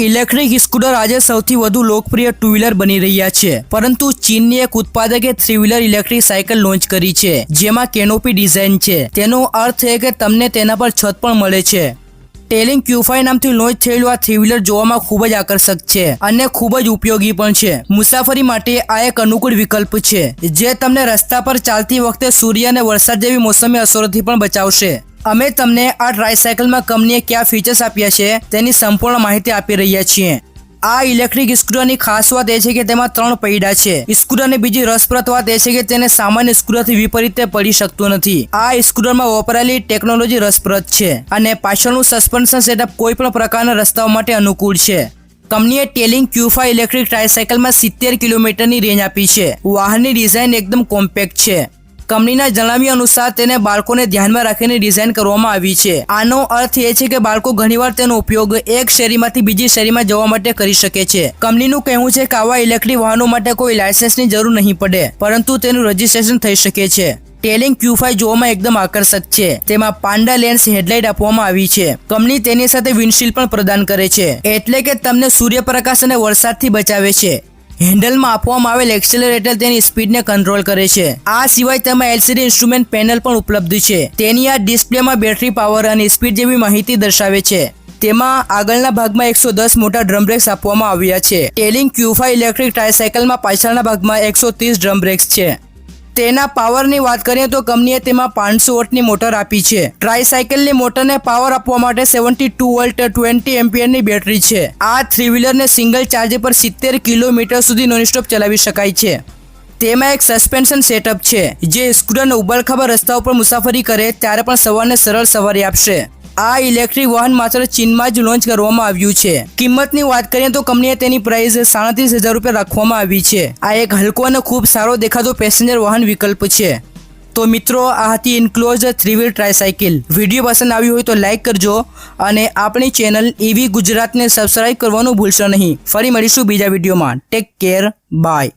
Electric scooter આજે સૌથી વધુ લોકપ્રિય ટુ વ્હીલર બની રહ્યા છે, પરંતુ ચીનની એક ઉત્પાદકે three wheeler electric cycle launch કરી છે, જેમાં કેનોપી ડિઝાઇન છે. તેનો અર્થ એ કે તમને તેના પર છત પણ મળે છે. ટેલિંગ Q5 નામથી લોન્ચ થયેલું આ થ્રી વ્હીલર જોવામાં ખૂબ જ આકર્ષક છે અને ખૂબ જ ઉપયોગી પણ છે. મુસાફરી માટે આ એક અનુકૂળ વિકલ્પ છે, જે તમને રસ્તા પર ચાલતી વખતે સૂર્ય અને વરસાદ જેવી મોસમી અસરોથી પણ બચાવશે. અમે તમને આ ટ્રાયસાયકલમાં કંપનીએ કયા ફીચર્સ આપ્યા છે તેની સંપૂર્ણ માહિતી આપી રહ્યા છીએ. આ ઇલેક્ટ્રિક સ્કૂટરની ખાસ વાત એ છે કે તેમાં 3 પૈડા છે. સ્કૂટરની બીજી રસપ્રદ વાત એ છે કે તેને સામાન્ય સ્કૂટરથી વિપરીત પડી શકતું નથી. આ સ્કૂટરમાં વપરાયેલી ટેકનોલોજી રસપ્રદ છે અને પાછળનું સસ્પેન્શન સેટઅપ કોઈ પણ પ્રકારના રસ્તાઓ માટે અનુકૂળ છે. કંપનીએ ટેલિંગ Q5 ઇલેક્ટ્રિક ટ્રાયસાયકલમાં 70 કિલોમીટરની રેન્જ આપી છે. વાહનની ડિઝાઇન એકદમ કોમ્પેક્ટ છે. કંપનીના જણાવ્યા અનુસાર તેને બાળકોને ધ્યાનમાં રાખીને ડિઝાઇન કરવામાં આવી છે. આનો અર્થ એ છે કે બાળકો ઘણીવાર તેનો ઉપયોગ એક શેરીમાંથી બીજી શેરીમાં જવા માટે કરી શકે છે. કંપનીનું કહેવું છે કે આવા ઇલેક્ટ્રિક વાહનો માટે કોઈ લાયસન્સની જરૂર નહીં પડે, પરંતુ તેનું રજિસ્ટ્રેશન થઈ શકે છે. ટેલિંગ Q5 જોવામાં એકદમ આકર્ષક છે. તેમાં પાંડા લેન્સ હેડલાઇટ આપવામાં આવી છે. કંપની તેની સાથે વિન્ડશીલ્ડ પણ પ્રદાન કરે છે, એટલે કે તમને સૂર્યપ્રકાશ અને વરસાદથી બચાવે છે. હેન્ડલમાં આપવામાં આવેલ એક્સેલરેટર તેની સ્પીડને કંટ્રોલ કરે છે. આ સિવાય તેમાં LCD ઇન્સ્ટ્રુમેન્ટ પેનલ પણ ઉપલબ્ધ છે. તેની આ ડિસ્પ્લેમાં બેટરી પાવર અને સ્પીડ જેવી માહિતી દર્શાવે છે. તેમાં આગળના ભાગમાં 110 મોટા ડ્રમ બ્રેક્સ આપવામાં આવ્યા છે. ટેલિંગ Q5 ઇલેક્ટ્રિક ટ્રાયસાયકલમાં પાછળના ભાગમાં 130 ડ્રમ બ્રેક્સ છે. તેના પાવરની વાત કરીએ તો કંપનીએ તેમાં 500 વોટની મોટર આપી છે. ટ્રાયસાયકલની મોટરને પાવર આપવા માટે 72 વોલ્ટ 20 એમ્પિયરની બેટરી છે. આ થ્રી વ્હીલરને સિંગલ ચાર્જ પર 70 કિલોમીટર સુધી નોનસ્ટોપ ચલાવી શકાય છે. તેમાં એક સસ્પેન્શન સેટઅપ છે, જે સ્કૂટરને ઉબડખાબડ રસ્તાઓ પર મુસાફરી કરે ત્યારે પણ સવારને સરળ સવારી આપશે. આ ઇલેક્ટ્રિક વાહન માત્ર ચીનમાં જ લોન્ચ કરવામાં આવ્યું છે. કિંમતની વાત કરીએ તો કંપનીએ તેની પ્રાઇસ 37,000 રૂપિયા રાખવામાં આવી છે. આ એક હલકો અને ખૂબ સારો દેખાતો પેસેન્જર વાહન વિકલ્પ છે. તો મિત્રો, આ હતી ઇન્ક્લોઝ થ્રી વ્હીલ ટ્રાયસાયકલ. વિડીયો પસંદ આવ્યો હોય તો લાઇક કરજો અને આપણી ચેનલ EV ગુજરાતને સબસ્ક્રાઇબ કરવાનું ભૂલશો નહીં. ફરી મળીશું બીજા વિડીયોમાં. Take care, by.